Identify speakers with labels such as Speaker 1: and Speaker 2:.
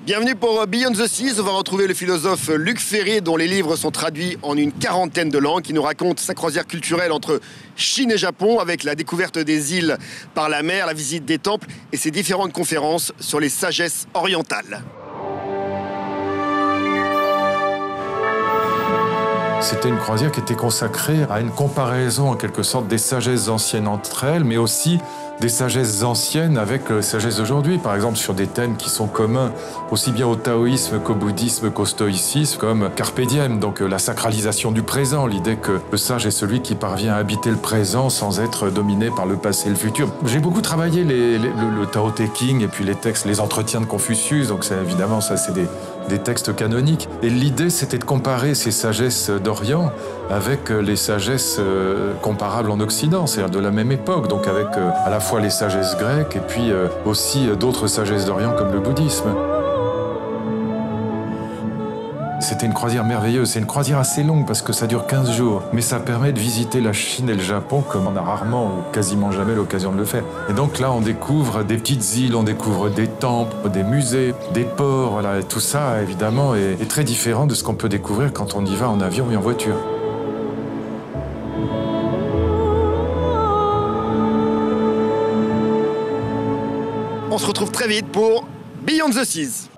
Speaker 1: Bienvenue pour Beyond the Seas. On va retrouver le philosophe Luc Ferry, dont les livres sont traduits en une quarantaine de langues, qui nous raconte sa croisière culturelle entre Chine et Japon, avec la découverte des îles par la mer, la visite des temples et ses différentes conférences sur les sagesses orientales.
Speaker 2: C'était une croisière qui était consacrée à une comparaison en quelque sorte des sagesses anciennes entre elles, mais aussi des sagesses anciennes avec les sagesses d'aujourd'hui, par exemple sur des thèmes qui sont communs aussi bien au taoïsme qu'au bouddhisme qu'au stoïcisme, comme Carpe diem, donc la sacralisation du présent, l'idée que le sage est celui qui parvient à habiter le présent sans être dominé par le passé et le futur. J'ai beaucoup travaillé le Tao Te Ching et puis les textes, les entretiens de Confucius, donc évidemment ça c'est des textes canoniques. Et l'idée, c'était de comparer ces sagesses d'Orient avec les sagesses comparables en Occident, c'est-à-dire de la même époque, donc avec à la fois les sagesses grecques et puis aussi d'autres sagesses d'Orient comme le bouddhisme. C'était une croisière merveilleuse. C'est une croisière assez longue parce que ça dure 15 jours. Mais ça permet de visiter la Chine et le Japon comme on a rarement ou quasiment jamais l'occasion de le faire. Et donc là, on découvre des petites îles, on découvre des temples, des musées, des ports. Voilà. Et tout ça, évidemment, est très différent de ce qu'on peut découvrir quand on y va en avion et en voiture.
Speaker 1: On se retrouve très vite pour Beyond the Seas.